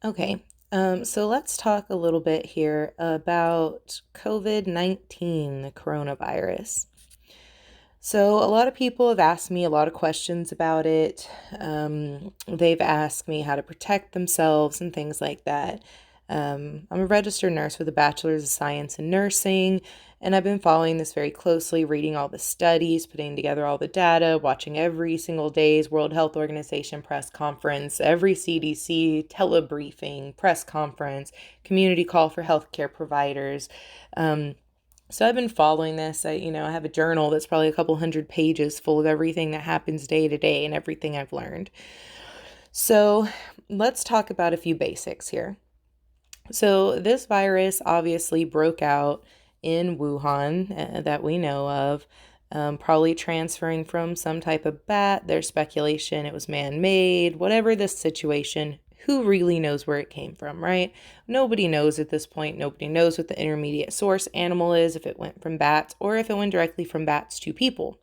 Okay, so let's talk a little bit here about COVID-19, the coronavirus. So, a lot of people have asked me a lot of questions about it. They've asked me how to protect themselves and things like that. I'm a registered nurse with a bachelor's of science in nursing, and I've been following this very closely, reading all the studies, putting together all the data, watching every single day's World Health Organization press conference, every CDC telebriefing, press conference, community call for healthcare providers. Um, so I've been following this. I have a journal that's probably a couple hundred pages full of everything that happens day to day and everything I've learned. So let's talk about a few basics here. So this virus obviously broke out in Wuhan that we know of, probably transferring from some type of bat. There's speculation it was man-made, whatever this situation. Who really knows where it came from, right? Nobody knows at this point. Nobody knows what the intermediate source animal is, if it went from bats or if it went directly from bats to people.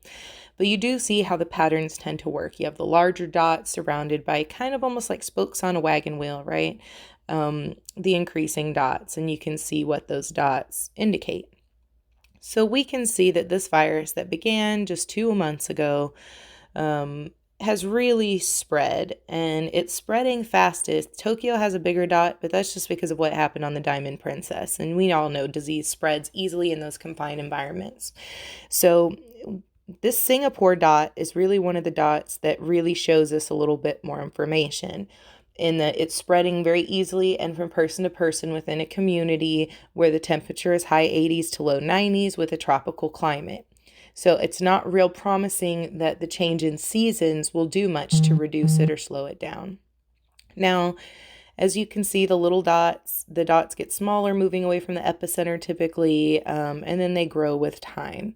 But you do see how the patterns tend to work. You have the larger dots surrounded by kind of almost like spokes on a wagon wheel, right? The increasing dots, and you can see what those dots indicate. So we can see that this virus that began just 2 months ago has really spread, and it's spreading fastest. Tokyo has a bigger dot, but that's just because of what happened on the Diamond Princess. And we all know disease spreads easily in those confined environments. So this Singapore dot is really one of the dots that really shows us a little bit more information in that it's spreading very easily and from person to person within a community where the temperature is high 80s to low 90s with a tropical climate. So it's not real promising that the change in seasons will do much to reduce it or slow it down. Now, as you can see, the dots get smaller, moving away from the epicenter typically, and then they grow with time.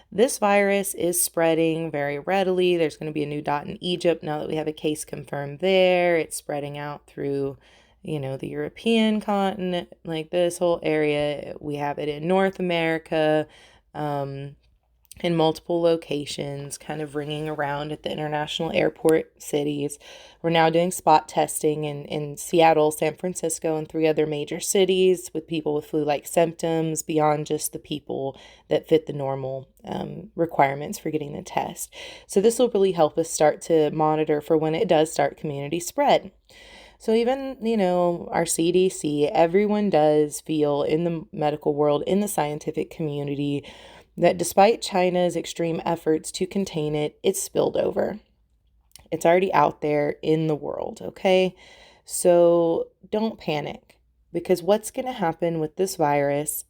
This virus is spreading very readily. There's going to be a new dot in Egypt now that we have a case confirmed there. It's spreading out through, the European continent, like this whole area. We have it in North America. In multiple locations, kind of ringing around at the international airport cities. We're now doing spot testing in Seattle, San Francisco, and 3 other major cities with people with flu-like symptoms beyond just the people that fit the normal requirements for getting the test. So this will really help us start to monitor for when it does start community spread. So even, our CDC, everyone does feel in the medical world, in the scientific community, that despite China's extreme efforts to contain it, it's spilled over. It's already out there in the world, okay? So don't panic, because what's going to happen with this virus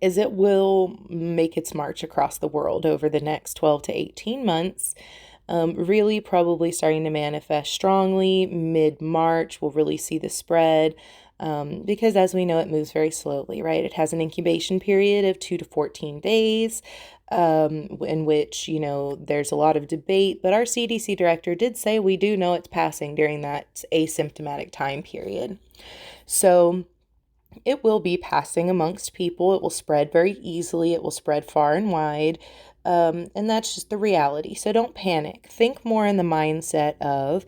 is it will make its march across the world over the next 12 to 18 months. Really probably starting to manifest strongly mid-March. We'll really see the spread. Because as we know, it moves very slowly, right? It has an incubation period of 2 to 14 days, in which, there's a lot of debate, but our CDC director did say we do know it's passing during that asymptomatic time period. So it will be passing amongst people. It will spread very easily. It will spread far and wide. And that's just the reality. So don't panic. Think more in the mindset of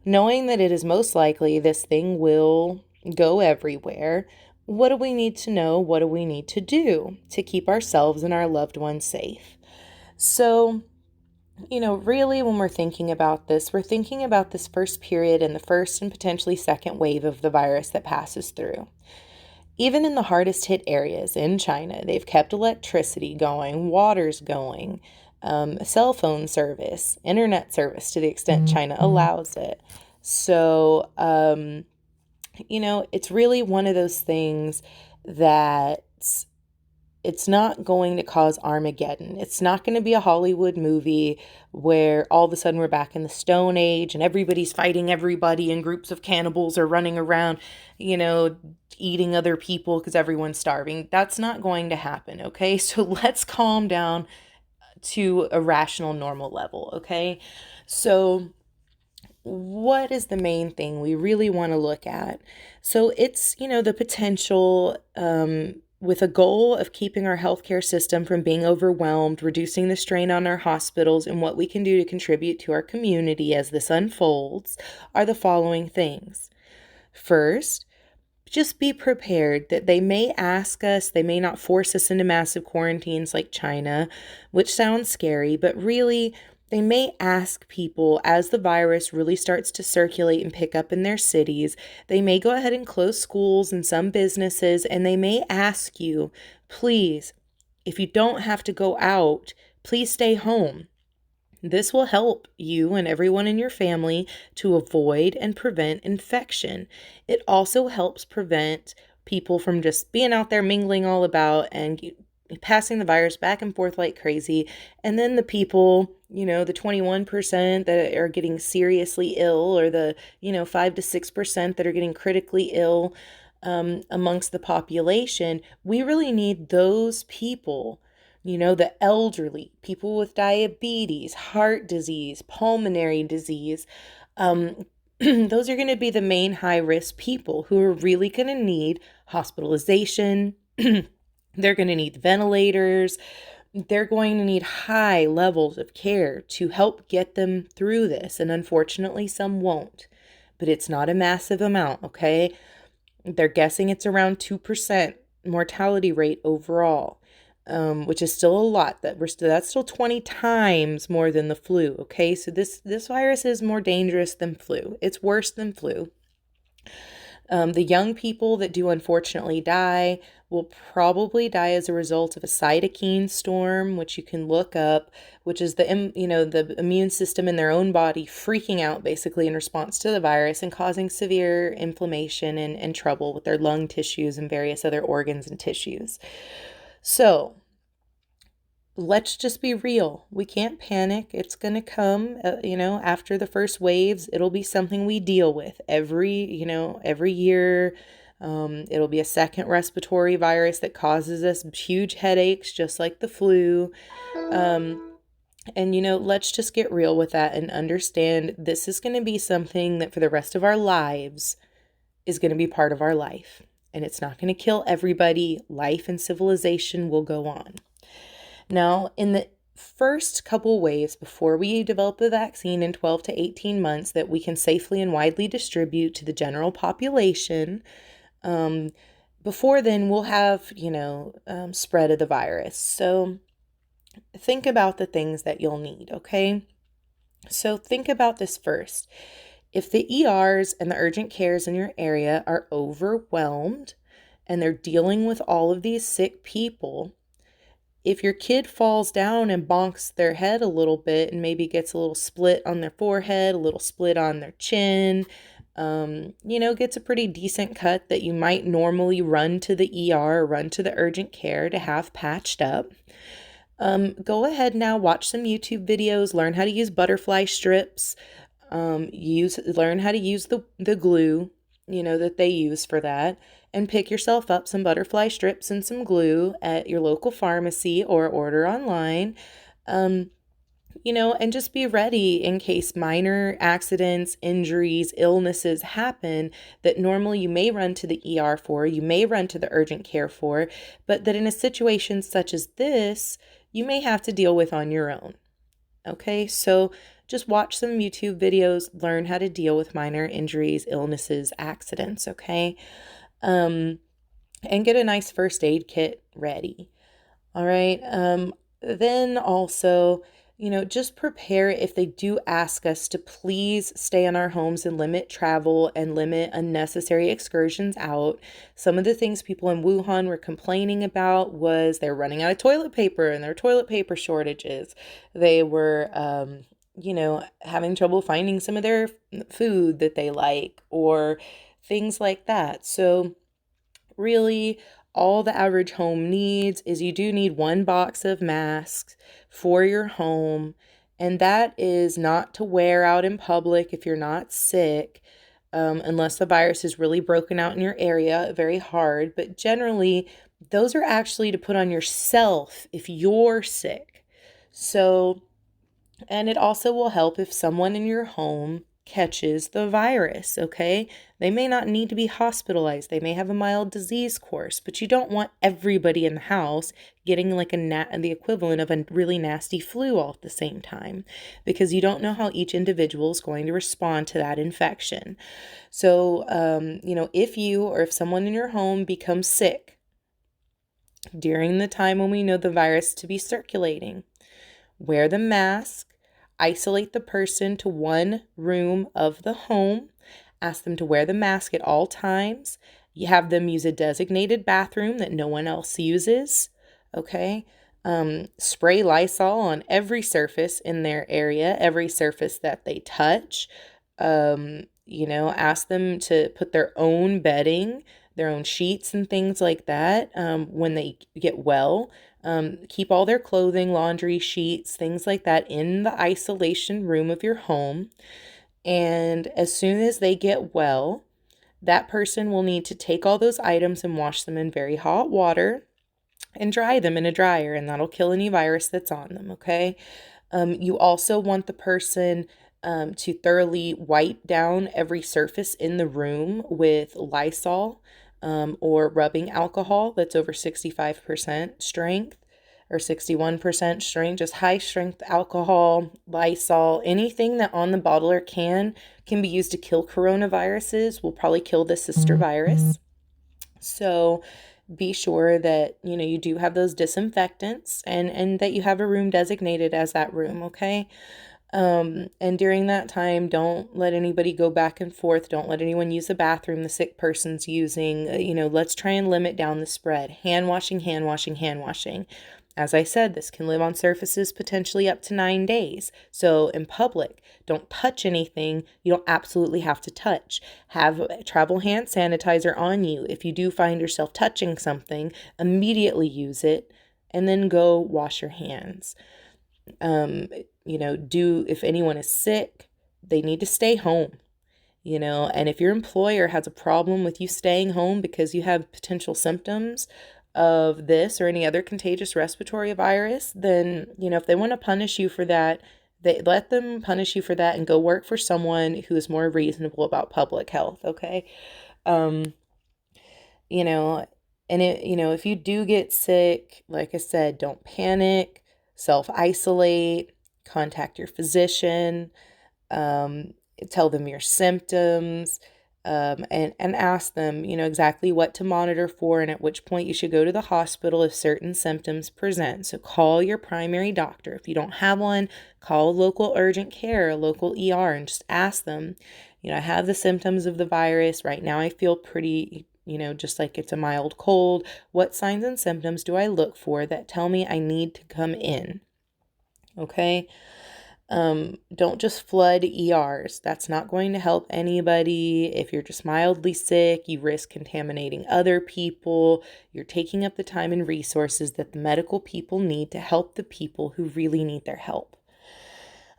knowing that it is most likely this thing will go everywhere. What do we need to know? What do we need to do to keep ourselves and our loved ones safe? So, really when we're thinking about this, we're thinking about this first period and the first and potentially second wave of the virus that passes through. Even in the hardest hit areas in China, they've kept electricity going, water's going, cell phone service, internet service to the extent China allows it. So, it's really one of those things that it's not going to cause Armageddon. It's not going to be a Hollywood movie where all of a sudden we're back in the Stone Age and everybody's fighting everybody and groups of cannibals are running around, eating other people because everyone's starving. That's not going to happen, okay? So let's calm down to a rational, normal level, okay? So what is the main thing we really want to look at? So it's, the potential with a goal of keeping our healthcare system from being overwhelmed, reducing the strain on our hospitals, and what we can do to contribute to our community as this unfolds are the following things. First, just be prepared that they may ask us, they may not force us into massive quarantines like China, which sounds scary, but really, they may ask people as the virus really starts to circulate and pick up in their cities. They may go ahead and close schools and some businesses, and they may ask you, please, if you don't have to go out, please stay home. This will help you and everyone in your family to avoid and prevent infection. It also helps prevent people from just being out there mingling all about and passing the virus back and forth like crazy. And then the people, the 21% that are getting seriously ill, or the, 5 to 6% that are getting critically ill amongst the population, we really need those people, the elderly, people with diabetes, heart disease, pulmonary disease. Those are going to be the main high risk people who are really going to need hospitalization. They're going to need ventilators. They're going to need high levels of care to help get them through this. And unfortunately, some won't, but it's not a massive amount, okay? They're guessing it's around 2% mortality rate overall, which is still a lot. That's still 20 times more than the flu, okay? So this virus is more dangerous than flu. It's worse than flu. The young people that do unfortunately die will probably die as a result of a cytokine storm, which you can look up, which is the immune system in their own body freaking out basically in response to the virus and causing severe inflammation and trouble with their lung tissues and various other organs and tissues. So let's just be real. We can't panic. It's going to come, after the first waves. It'll be something we deal with every year. It'll be a second respiratory virus that causes us huge headaches, just like the flu. Let's just get real with that and understand this is going to be something that for the rest of our lives is going to be part of our life. And it's not going to kill everybody. Life and civilization will go on. Now, in the first couple waves before we develop a vaccine in 12 to 18 months that we can safely and widely distribute to the general population, before then we'll have, spread of the virus. So think about the things that you'll need, okay? So think about this first. If the ERs and the urgent cares in your area are overwhelmed and they're dealing with all of these sick people, if your kid falls down and bonks their head a little bit and maybe gets a little split on their forehead, a little split on their chin, gets a pretty decent cut that you might normally run to the ER or run to the urgent care to have patched up, go ahead now, watch some YouTube videos, learn how to use butterfly strips, learn how to use the glue, that they use for that, and pick yourself up some butterfly strips and some glue at your local pharmacy or order online, and just be ready in case minor accidents, injuries, illnesses happen that normally you may run to the ER for, you may run to the urgent care for, but that in a situation such as this, you may have to deal with on your own. Okay, so just watch some YouTube videos, learn how to deal with minor injuries, illnesses, accidents, okay? And get a nice first aid kit ready. All right. Then also, just prepare if they do ask us to please stay in our homes and limit travel and limit unnecessary excursions out. Some of the things people in Wuhan were complaining about was they're running out of toilet paper and there are toilet paper shortages. They were, having trouble finding some of their food that they like or things like that. So really, all the average home needs is you do need one box of masks for your home, and that is not to wear out in public if you're not sick, unless the virus is really broken out in your area very hard. But generally, those are actually to put on yourself if you're sick. So, and it also will help if someone in your home catches the virus, okay? They may not need to be hospitalized. They may have a mild disease course, but you don't want everybody in the house getting like the equivalent of a really nasty flu all at the same time, because you don't know how each individual is going to respond to that infection. So, if you or if someone in your home becomes sick during the time when we know the virus to be circulating, wear the mask, isolate the person to one room of the home, ask them to wear the mask at all times. You have them use a designated bathroom that no one else uses, okay? Spray Lysol on every surface in their area, every surface that they touch. Ask them to put their own bedding, their own sheets and things like that when they get well. Keep all their clothing, laundry, sheets, things like that in the isolation room of your home. And as soon as they get well, that person will need to take all those items and wash them in very hot water and dry them in a dryer, and that'll kill any virus that's on them, okay? You also want the person to thoroughly wipe down every surface in the room with Lysol or rubbing alcohol that's over 65% strength or 61% strength, just high strength alcohol, Lysol, anything that on the bottle or can be used to kill coronaviruses will probably kill the sister virus. So be sure that, you do have those disinfectants and that you have a room designated as that room, okay? And during that time, don't let anybody go back and forth. Don't let anyone use the bathroom the sick person's using. Let's try and limit down the spread. Hand washing, hand washing, hand washing. As I said, this can live on surfaces potentially up to 9 days. So in public, don't touch anything you don't absolutely have to touch. Have travel hand sanitizer on you. If you do find yourself touching something, immediately use it and then go wash your hands. If anyone is sick, they need to stay home, and if your employer has a problem with you staying home because you have potential symptoms of this or any other contagious respiratory virus, then, if they want to punish you for that, they let them punish you for that and go work for someone who is more reasonable about public health, okay? If you do get sick, like I said, don't panic, self-isolate, contact your physician, tell them your symptoms, and ask them, exactly what to monitor for and at which point you should go to the hospital if certain symptoms present. So call your primary doctor. If you don't have one, call local urgent care, a local ER, and just ask them, I have the symptoms of the virus. Right now I feel pretty, just like it's a mild cold. What signs and symptoms do I look for that tell me I need to come in? Okay? Don't just flood ERs. That's not going to help anybody. If you're just mildly sick, you risk contaminating other people. You're taking up the time and resources that the medical people need to help the people who really need their help.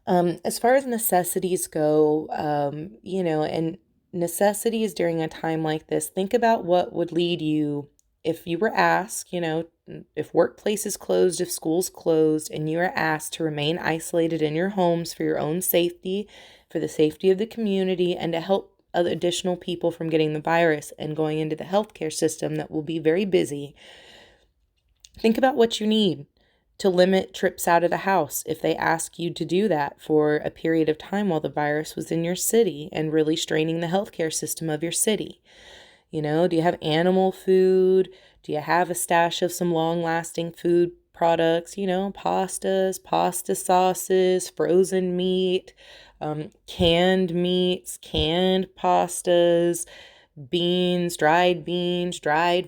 As far as necessities go, and necessities during a time like this, think about what would lead you if you were asked, if workplace is closed, if school's closed, and you are asked to remain isolated in your homes for your own safety, for the safety of the community, and to help other additional people from getting the virus and going into the healthcare system that will be very busy. Think about what you need to limit trips out of the house if they ask you to do that for a period of time while the virus was in your city and really straining the healthcare system of your city. Do you have animal food? Do you have a stash of some long-lasting food products? Pastas, pasta sauces, frozen meat, canned meats, canned pastas, beans, dried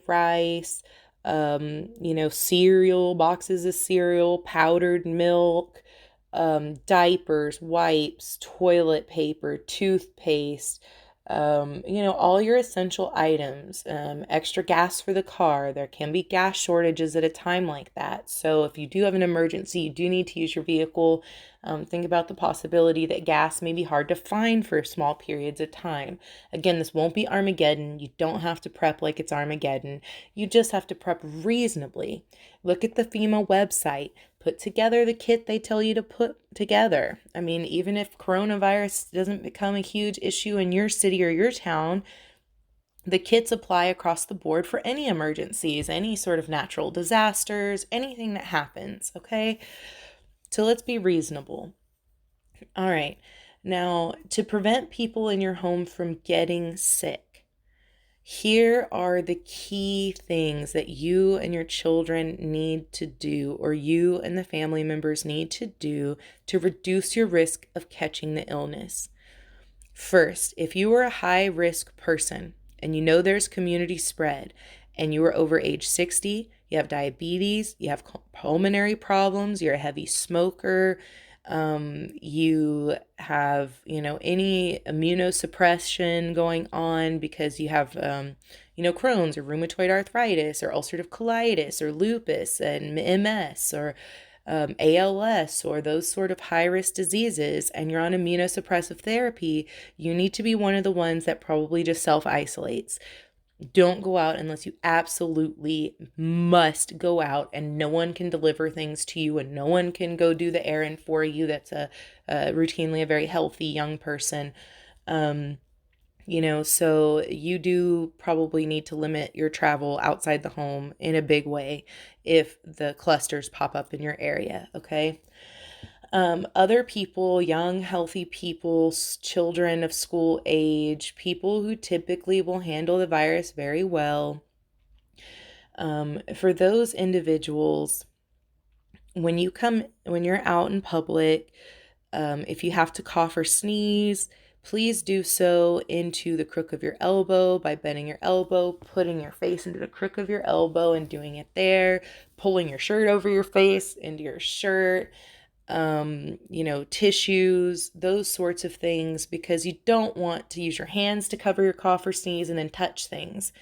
rice, cereal, boxes of cereal, powdered milk, diapers, wipes, toilet paper, toothpaste, all your essential items, extra gas for the car. There can be gas shortages at a time like that. So if you do have an emergency, you do need to use your vehicle. Think about the possibility that gas may be hard to find for small periods of time. Again, this won't be Armageddon. You don't have to prep like it's Armageddon. You just have to prep reasonably. Look at the FEMA website. Put together the kit they tell you to put together. I mean, even if coronavirus doesn't become a huge issue in your city or your town, the kits apply across the board for any emergencies, any sort of natural disasters, anything that happens, okay? So let's be reasonable. All right. Now, to prevent people in your home from getting sick, here are the key things that you and your children need to do, or you and the family members need to do to reduce your risk of catching the illness. First, if you are a high risk person and you know there's community spread and you are over age 60, you have diabetes, you have pulmonary problems, you're a heavy smoker, you have, any immunosuppression going on because you have, Crohn's or rheumatoid arthritis or ulcerative colitis or lupus and MS or ALS or those sort of high-risk diseases, and you're on immunosuppressive therapy, you need to be one of the ones that probably just self-isolates. Don't go out unless you absolutely must go out, and no one can deliver things to you and no one can go do the errand for you. That's routinely a very healthy young person. So you do probably need to limit your travel outside the home in a big way if the clusters pop up in your area, okay? Other people, young, healthy people, children of school age, people who typically will handle the virus very well. For those individuals, when you're out in public, if you have to cough or sneeze, please do so into the crook of your elbow by bending your elbow, putting your face into the crook of your elbow and doing it there, pulling your shirt over your face into your shirt, tissues, those sorts of things, because you don't want to use your hands to cover your cough or sneeze and then touch things.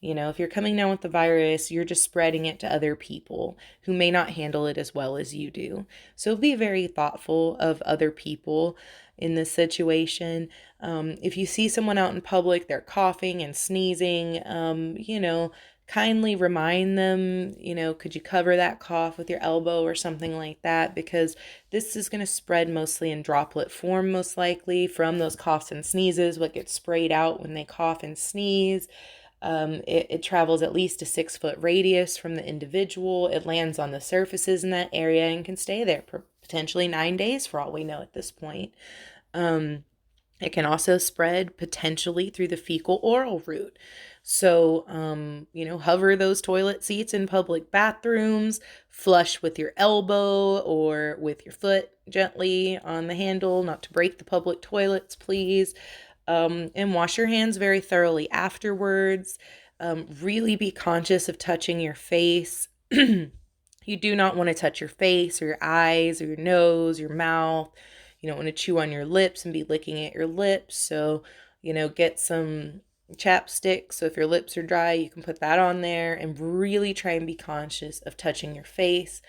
If you're coming down with the virus, you're just spreading it to other people who may not handle it as well as you do. So be very thoughtful of other people in this situation. If you see someone out in public, they're coughing and sneezing, kindly remind them, could you cover that cough with your elbow or something like that? Because this is going to spread mostly in droplet form, most likely from those coughs and sneezes, what gets sprayed out when they cough and sneeze. It travels at least a 6-foot radius from the individual. It lands on the surfaces in that area and can stay there for potentially 9 days for all we know at this point. It can also spread potentially through the fecal oral route. So, hover those toilet seats in public bathrooms, flush with your elbow or with your foot gently on the handle, not to break the public toilets, please. And wash your hands very thoroughly afterwards. Really be conscious of touching your face. You do not want to touch your face or your eyes or your nose, your mouth. You don't want to chew on your lips and be licking at your lips. So, get some chapstick. So if your lips are dry, you can put that on there and really try and be conscious of touching your face,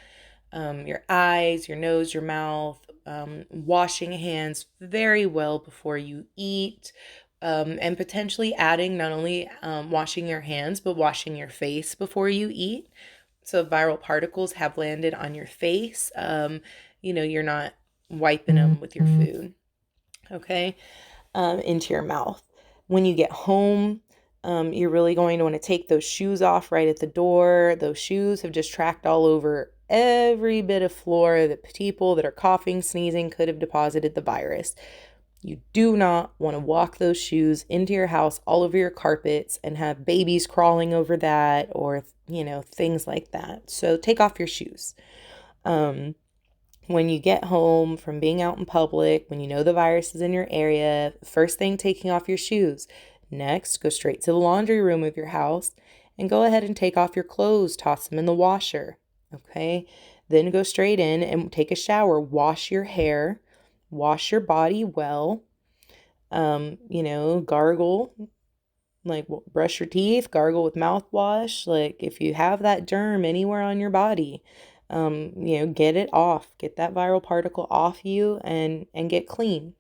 your eyes, your nose, your mouth, washing hands very well before you eat, and potentially adding not only washing your hands, but washing your face before you eat. So if viral particles have landed on your face, you're not wiping them with your food, okay, into your mouth. When you get home, you're really going to want to take those shoes off right at the door. Those shoes have just tracked all over every bit of floor that people that are coughing, sneezing could have deposited the virus. You do not want to walk those shoes into your house all over your carpets and have babies crawling over that or, things like that. So take off your shoes. When you get home from being out in public, when you know the virus is in your area, first thing, taking off your shoes. Next, go straight to the laundry room of your house and go ahead and take off your clothes, toss them in the washer. Okay, then go straight in and take a shower. Wash your hair, wash your body well. Gargle, like brush your teeth, gargle with mouthwash. Like if you have that germ anywhere on your body, get it off, get that viral particle off you and get clean.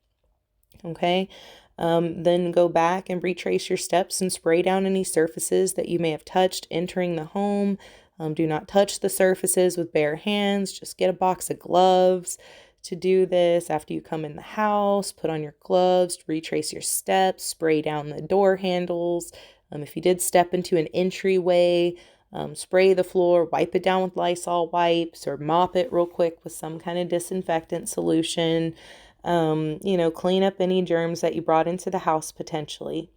Okay. Then go back and retrace your steps and spray down any surfaces that you may have touched entering the home. Do not touch the surfaces with bare hands. Just get a box of gloves to do this. After you come in the house, put on your gloves, retrace your steps, spray down the door handles. If you did step into an entryway, spray the floor, wipe it down with Lysol wipes, or mop it real quick with some kind of disinfectant solution. Clean up any germs that you brought into the house potentially.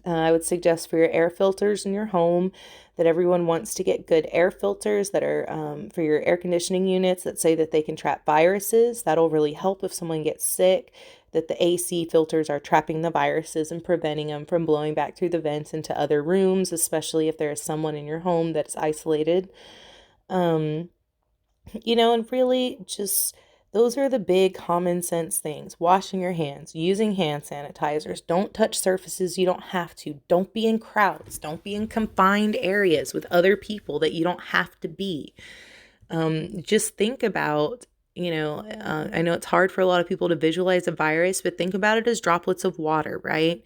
I would suggest for your air filters in your home that everyone wants to get good air filters that are for your air conditioning units that say that they can trap viruses. That'll really help if someone gets sick, that the AC filters are trapping the viruses and preventing them from blowing back through the vents into other rooms, especially if there is someone in your home that's isolated. And really just those are the big common sense things. Washing your hands, using hand sanitizers, don't touch surfaces you don't have to. Don't be in crowds. Don't be in confined areas with other people that you don't have to be. Just think about, I know it's hard for a lot of people to visualize a virus, but think about it as droplets of water, right?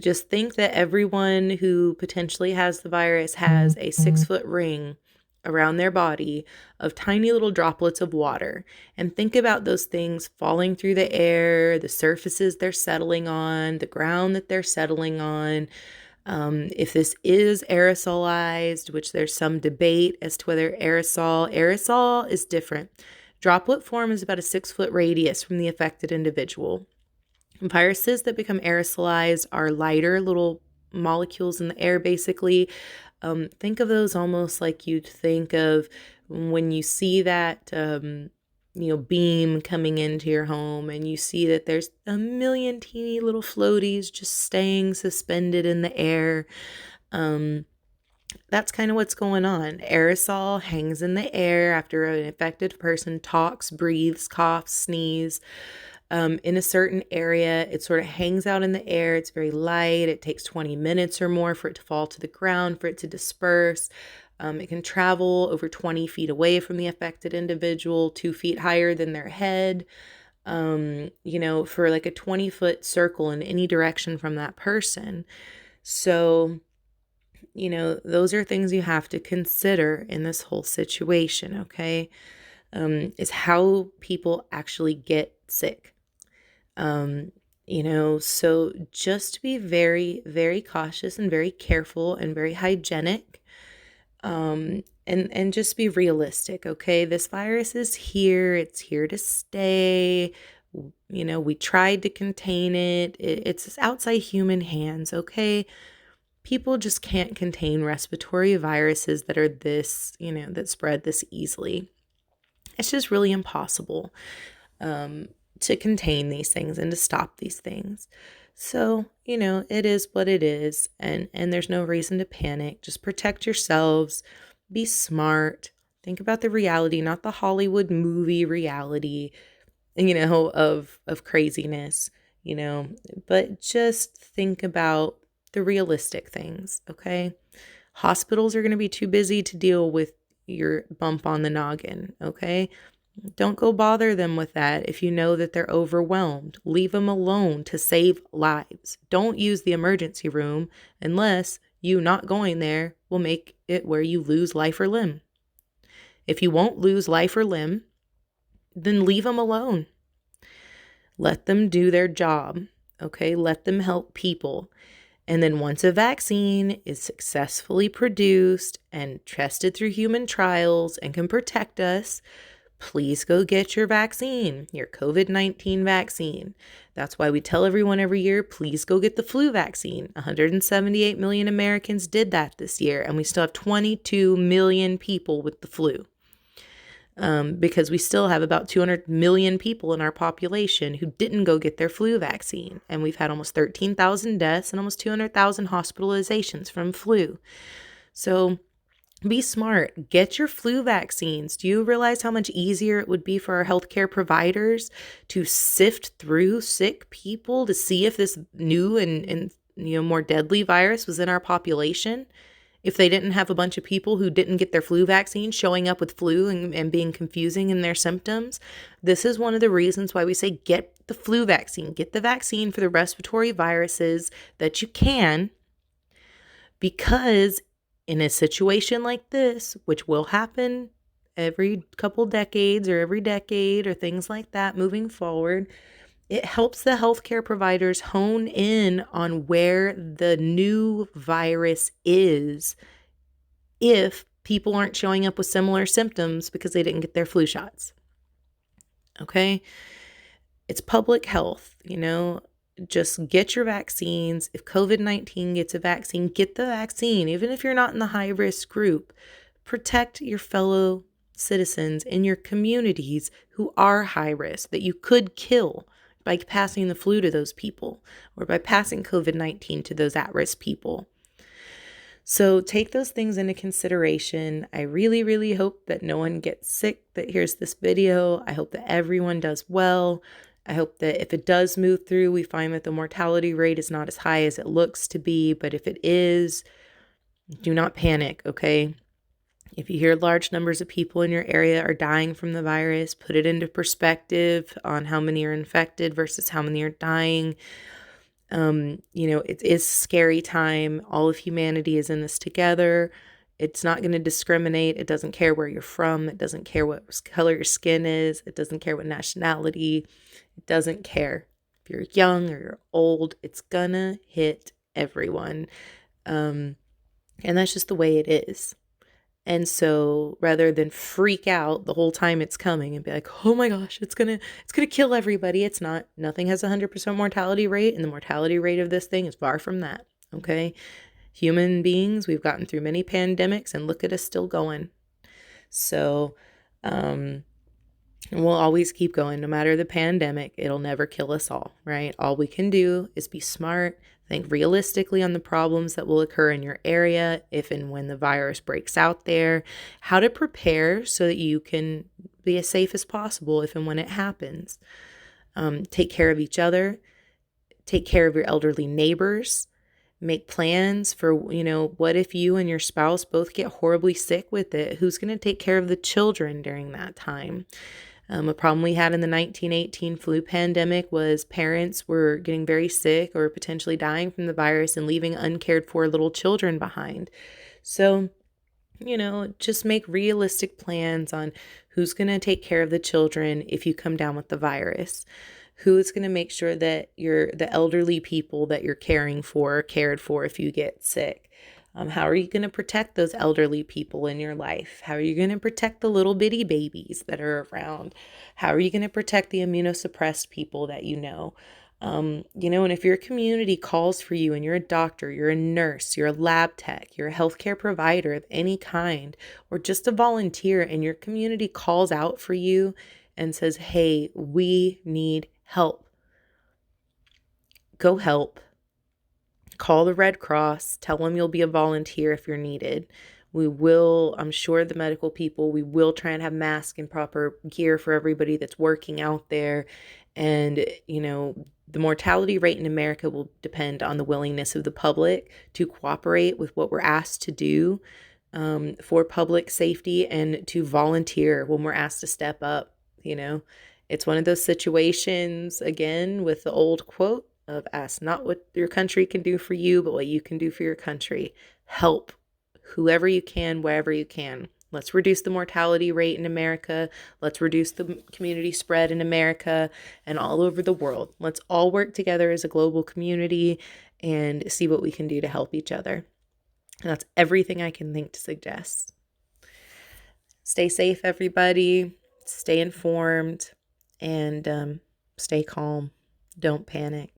Just think that everyone who potentially has the virus has a 6-foot ring around their body of tiny little droplets of water, and think about those things falling through the air, the surfaces they're settling on, the ground that they're settling on. If this is aerosolized, which there's some debate as to whether aerosol is different. Droplet form is about a 6-foot radius from the affected individual. Viruses that become aerosolized are lighter little molecules in the air, basically. Think of those almost like you'd think of when you see that, beam coming into your home and you see that there's a million teeny little floaties just staying suspended in the air. That's kind of what's going on. Aerosol hangs in the air after an infected person talks, breathes, coughs, sneezes. In a certain area, it sort of hangs out in the air. It's very light. It takes 20 minutes or more for it to fall to the ground, for it to disperse. It can travel over 20 feet away from the affected individual, 2 feet higher than their head, for like a 20-foot circle in any direction from that person. So, those are things you have to consider in this whole situation, okay? Is how people actually get sick. So just be very, very cautious and very careful and very hygienic. And just be realistic, okay? This virus is here. It's here to stay. We tried to contain it. It's outside human hands, okay? People just can't contain respiratory viruses that are this, that spread this easily. It's just really impossible. To contain these things and to stop these things. So, it is what it is, and there's no reason to panic. Just protect yourselves, be smart, think about the reality, not the Hollywood movie reality, of craziness, but just think about the realistic things, okay? Hospitals are going to be too busy to deal with your bump on the noggin, okay? Don't go bother them with that if you know that they're overwhelmed. Leave them alone to save lives. Don't use the emergency room unless you not going there will make it where you lose life or limb. If you won't lose life or limb, then leave them alone. Let them do their job, okay? Let them help people. And then once a vaccine is successfully produced and tested through human trials and can protect us, please go get your vaccine, your COVID-19 vaccine. That's why we tell everyone every year, please go get the flu vaccine. 178 million Americans did that this year, and we still have 22 million people with the flu. Because we still have about 200 million people in our population who didn't go get their flu vaccine. And we've had almost 13,000 deaths and almost 200,000 hospitalizations from flu. So be smart. Get your flu vaccines. Do you realize how much easier it would be for our healthcare providers to sift through sick people to see if this new and more deadly virus was in our population? If they didn't have a bunch of people who didn't get their flu vaccine showing up with flu and being confusing in their symptoms, this is one of the reasons why we say get the flu vaccine. Get the vaccine for the respiratory viruses that you can, because in a situation like this, which will happen every couple decades or every decade or things like that moving forward, it helps the healthcare providers hone in on where the new virus is if people aren't showing up with similar symptoms because they didn't get their flu shots. Okay? It's public health, just get your vaccines. If COVID-19 gets a vaccine, get the vaccine. Even if you're not in the high risk group, protect your fellow citizens in your communities who are high risk that you could kill by passing the flu to those people or by passing COVID-19 to those at-risk people. So take those things into consideration. I really, really hope that no one gets sick that hears this video. I hope that everyone does well. I hope that if it does move through, we find that the mortality rate is not as high as it looks to be. But if it is, do not panic, okay? If you hear large numbers of people in your area are dying from the virus, put it into perspective on how many are infected versus how many are dying. It is a scary time. All of humanity is in this together. It's not going to discriminate. It doesn't care where you're from. It doesn't care what color your skin is. It doesn't care what nationality. It doesn't care if you're young or you're old. It's gonna hit everyone. And that's just the way it is. And so rather than freak out the whole time it's coming and be like, oh my gosh, it's gonna kill everybody. It's not. Nothing has 100% mortality rate, and the mortality rate of this thing is far from that. Okay. Human beings, we've gotten through many pandemics and look at us still going. So, and we'll always keep going. No matter the pandemic, it'll never kill us all, right? All we can do is be smart, think realistically on the problems that will occur in your area if and when the virus breaks out there, how to prepare so that you can be as safe as possible if and when it happens. Take care of each other, take care of your elderly neighbors, make plans for, what if you and your spouse both get horribly sick with it? Who's going to take care of the children during that time? A problem we had in the 1918 flu pandemic was parents were getting very sick or potentially dying from the virus and leaving uncared for little children behind. So, just make realistic plans on who's going to take care of the children if you come down with the virus. Who's going to make sure that the elderly people that you're caring for are cared for if you get sick? How are you going to protect those elderly people in your life? How are you going to protect the little bitty babies that are around? How are you going to protect the immunosuppressed people that you know? And if your community calls for you and you're a doctor, you're a nurse, you're a lab tech, you're a healthcare provider of any kind, or just a volunteer, and your community calls out for you and says, hey, we need help. Go help. Call the Red Cross. Tell them you'll be a volunteer if you're needed. We will, I'm sure the medical people, we will try and have masks and proper gear for everybody that's working out there. And, the mortality rate in America will depend on the willingness of the public to cooperate with what we're asked to do for public safety and to volunteer when we're asked to step up. It's one of those situations, again, with the old quote of ask not what your country can do for you, but what you can do for your country. Help whoever you can, wherever you can. Let's reduce the mortality rate in America. Let's reduce the community spread in America and all over the world. Let's all work together as a global community and see what we can do to help each other. And that's everything I can think to suggest. Stay safe, everybody. Stay informed and stay calm. Don't panic.